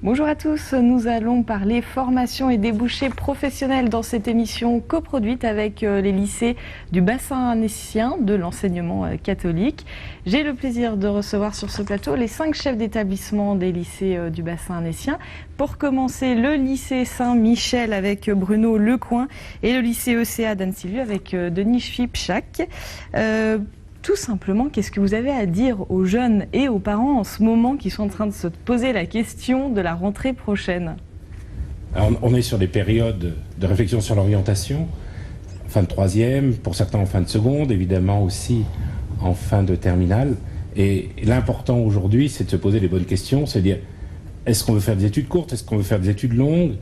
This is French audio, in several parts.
Bonjour à tous, nous allons parler formation et débouchés professionnels dans cette émission coproduite avec les lycées du bassin annécien de l'enseignement catholique. J'ai le plaisir de recevoir sur ce plateau les 5 chefs d'établissement des lycées du bassin annécien. Pour commencer, le lycée Saint-Michel avec Bruno Lecoing et le lycée ECA d'Anne-Sylvieux avec Denis Schipschak. Tout simplement, qu'est-ce que vous avez à dire aux jeunes et aux parents en ce moment qui sont en train de se poser la question de la rentrée prochaine? Alors, on est sur des périodes de réflexion sur l'orientation, fin de troisième, pour certains en fin de seconde, évidemment aussi en fin de terminale. Et l'important aujourd'hui, c'est de se poser les bonnes questions, c'est de dire, est-ce qu'on veut faire des études courtes, est-ce qu'on veut faire des études longues,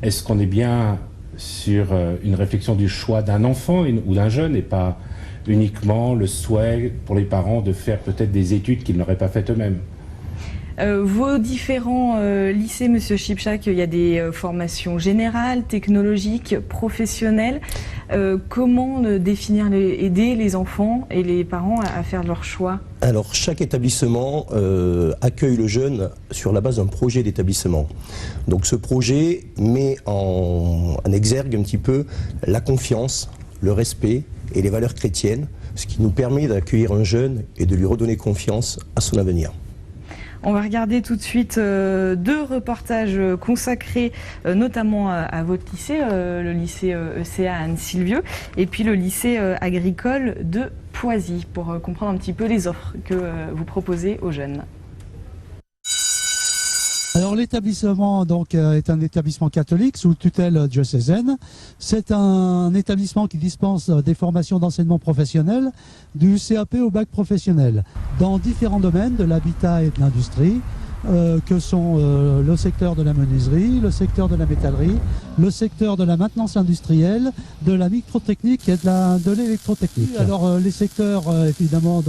est-ce qu'on est bien sur une réflexion du choix d'un enfant ou d'un jeune et pas uniquement le souhait pour les parents de faire peut-être des études qu'ils n'auraient pas faites eux-mêmes. Vos différents lycées, Monsieur Schipschak, il y a des formations générales, technologiques, professionnelles. Comment définir, aider les enfants et les parents à faire leur choix? Alors, chaque établissement accueille le jeune sur la base d'un projet d'établissement. Donc ce projet met en exergue un petit peu la confiance, le respect et les valeurs chrétiennes, ce qui nous permet d'accueillir un jeune et de lui redonner confiance à son avenir. On va regarder tout de suite 2 reportages consacrés notamment à votre lycée, le lycée ECA à Anne-Sylvieux, et puis le lycée agricole de Poisy, pour comprendre un petit peu les offres que vous proposez aux jeunes. Alors l'établissement est un établissement catholique sous tutelle diocésaine. C'est un établissement qui dispense des formations d'enseignement professionnel du CAP au bac professionnel dans différents domaines de l'habitat et de l'industrie que sont le secteur de la menuiserie, le secteur de la métallerie, le secteur de la maintenance industrielle, de la microtechnique et de l'électrotechnique. Alors les secteurs évidemment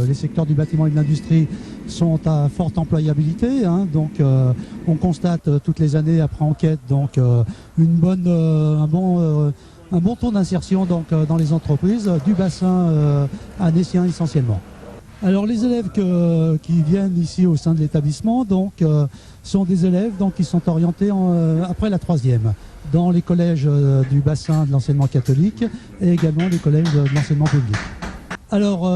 les secteurs du bâtiment et de l'industrie sont à forte employabilité, on constate toutes les années après enquête un bon taux d'insertion dans les entreprises du bassin annécien essentiellement. Alors les élèves qui viennent ici au sein de l'établissement sont des élèves qui sont orientés après la 3e dans les collèges du bassin de l'enseignement catholique et également les collèges de l'enseignement public. Alors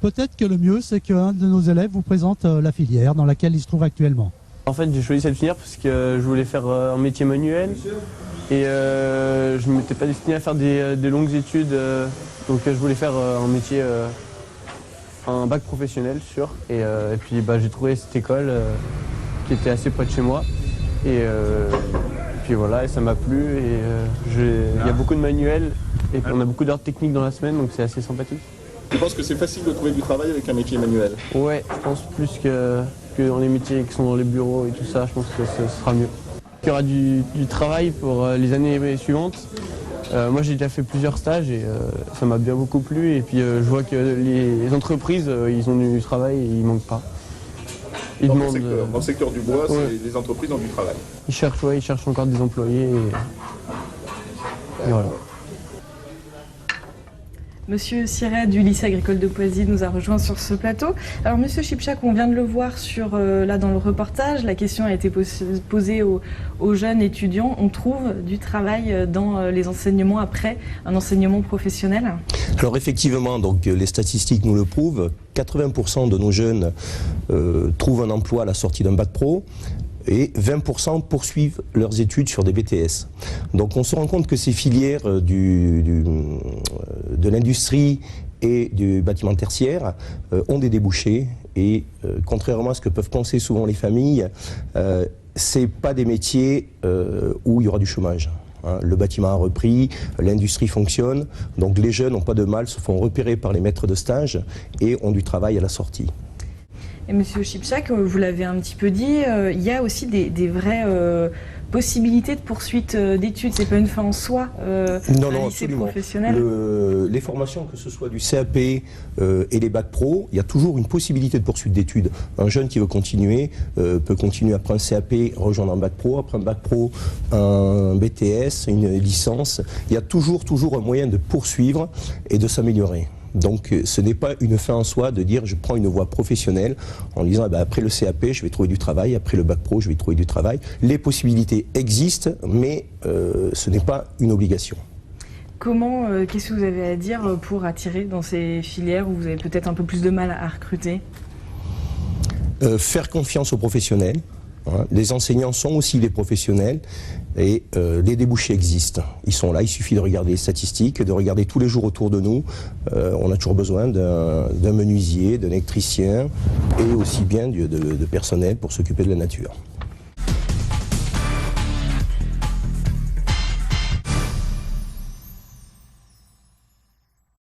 peut-être que le mieux c'est qu'un de nos élèves vous présente la filière dans laquelle il se trouve actuellement. En fait j'ai choisi cette filière parce que je voulais faire un métier manuel et je ne m'étais pas destiné à faire des longues études, donc je voulais faire un métier, un bac professionnel sûr, et puis j'ai trouvé cette école qui était assez près de chez moi et puis voilà, et ça m'a plu et il y a beaucoup de manuels et puis on a beaucoup d'heures techniques dans la semaine, donc c'est assez sympathique. Tu penses que c'est facile de trouver du travail avec un métier manuel? Ouais, je pense plus que dans les métiers qui sont dans les bureaux et tout ça, je pense que ce sera mieux. Il y aura du travail pour les années suivantes. Moi j'ai déjà fait plusieurs stages et ça m'a bien beaucoup plu et puis je vois que les entreprises ils ont du travail et ils ne manquent pas. Dans le secteur du bois, les entreprises ont du travail. Ils cherchent encore des employés et voilà. Monsieur Siret du lycée agricole de Poisy nous a rejoint sur ce plateau. Alors Monsieur Schipschak, on vient de le voir là dans le reportage, la question a été posée aux jeunes étudiants. On trouve du travail dans les enseignements après un enseignement professionnel? Alors effectivement, les statistiques nous le prouvent, 80% de nos jeunes trouvent un emploi à la sortie d'un bac pro. Et 20% poursuivent leurs études sur des BTS. Donc on se rend compte que ces filières de l'industrie et du bâtiment tertiaire ont des débouchés et contrairement à ce que peuvent penser souvent les familles, c'est pas des métiers où il y aura du chômage. Le bâtiment a repris, l'industrie fonctionne, donc les jeunes n'ont pas de mal, se font repérer par les maîtres de stage et ont du travail à la sortie. Et Monsieur Schipschak, vous l'avez un petit peu dit, il y a aussi des vraies possibilités de poursuite d'études. C'est pas une fin en soi, un lycée professionnel. Les formations, que ce soit du CAP et les bacs pro, il y a toujours une possibilité de poursuite d'études. Un jeune qui veut continuer peut continuer après un CAP, rejoindre un bac pro, après un bac pro, un BTS, une licence. Il y a toujours un moyen de poursuivre et de s'améliorer. Donc ce n'est pas une fin en soi de dire je prends une voie professionnelle en disant après le CAP je vais trouver du travail, après le bac pro je vais trouver du travail. Les possibilités existent, mais ce n'est pas une obligation. Comment, qu'est-ce que vous avez à dire pour attirer dans ces filières où vous avez peut-être un peu plus de mal à recruter? Faire confiance aux professionnels. Les enseignants sont aussi des professionnels et les débouchés existent. Ils sont là, il suffit de regarder les statistiques, de regarder tous les jours autour de nous. On a toujours besoin d'un menuisier, d'un électricien et aussi bien de personnel pour s'occuper de la nature.